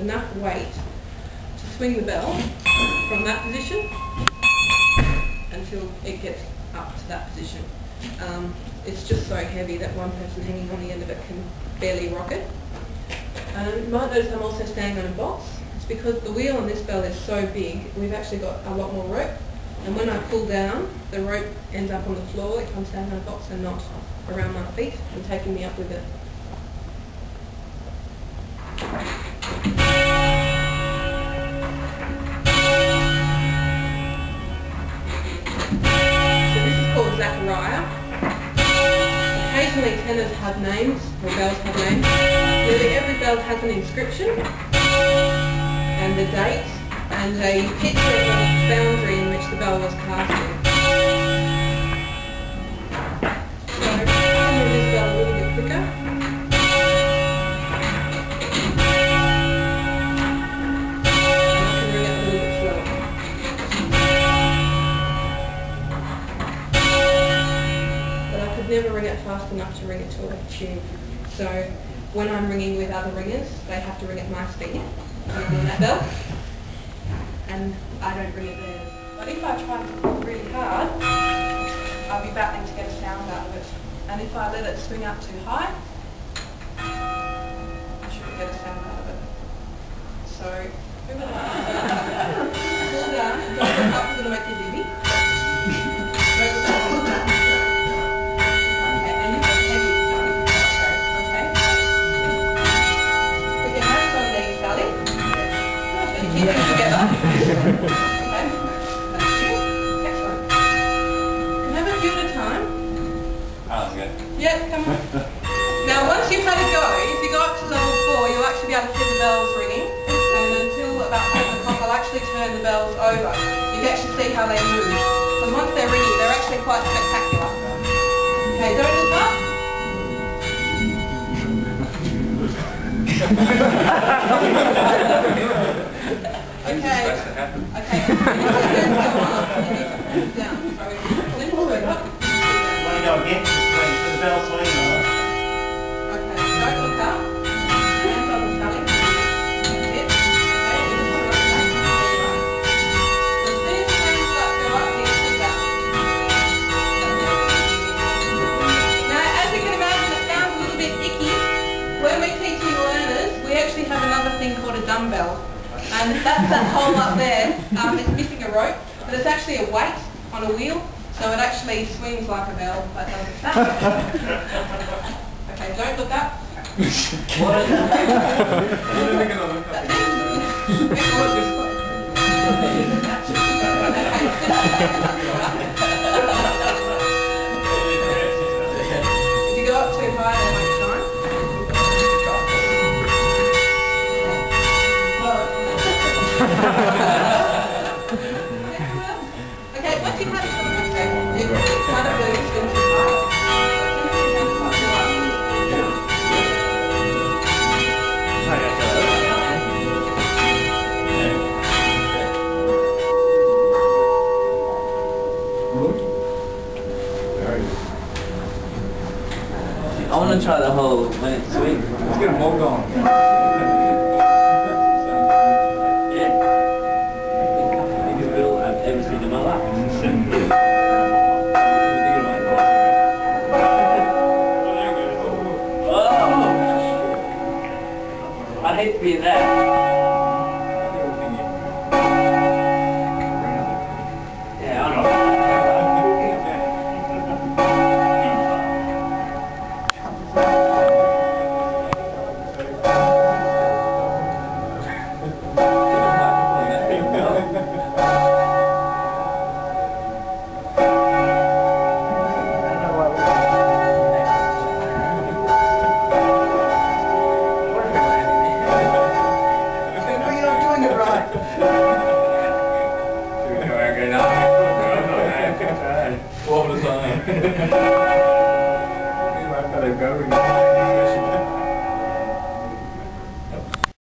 enough weight to swing the bell from that position until it gets up to that position. It's just so heavy that one person hanging on the end of it can barely rock it. You might notice I'm also standing on a box. It's because the wheel on this bell is so big, we've actually got a lot more rope. And when I pull down, the rope ends up on the floor, it comes down on a box and not around my feet and taking me up with it. So this is called Zachariah. Occasionally tenors have names, or bells have names. Nearly every bell has an inscription and a date and a picture of the boundary in which the bell was cast in. So I can move this bell a little bit quicker. And I can ring it a little bit slower. But I could never ring it fast enough to ring it to a tune. So when I'm ringing with other ringers, they have to ring at my speed on that bell, and I don't ring it there. But if I try to pull really hard, I'll be battling to get a sound out of it. And if I let it swing up too high, I shouldn't get a sound out of it. So, pull down, don't look up, it's going to make you dizzy. Keep them together. Okay. That's it. Excellent. Can I have a few at a time? Oh, okay. Yeah, come on. Now once you've had a go, if you go up to level 4, you'll actually be able to hear the bells ringing. And until about 7 o'clock, I'll actually turn the bells over. You can actually see how they move. Because once they're ringing, they're actually quite spectacular. Okay, don't look up. Okay. Okay. Down. So let's go up. Want to go against the swing, for the bell swing. Okay. Don't look up. Hands on the belly. That's it. Okay. We just want to rotate. There you go. As soon as the hands start to go up, you can see that. Now, as you can imagine, it sounds a little bit icky. When we're teaching learners, we actually have another thing called a dumbbell. And that's that hole up there. It's missing a rope, but it's actually a weight on a wheel, so it actually swings like a bell, but doesn't sound like a bell. Okay, don't look up. What is that? If you go up too high, they won't shine. Okay, once you've had it on the table, you kind of really spin too high. I want to try the whole when it's swings. Let's get a mold on. Everything in my life. I hate to be that.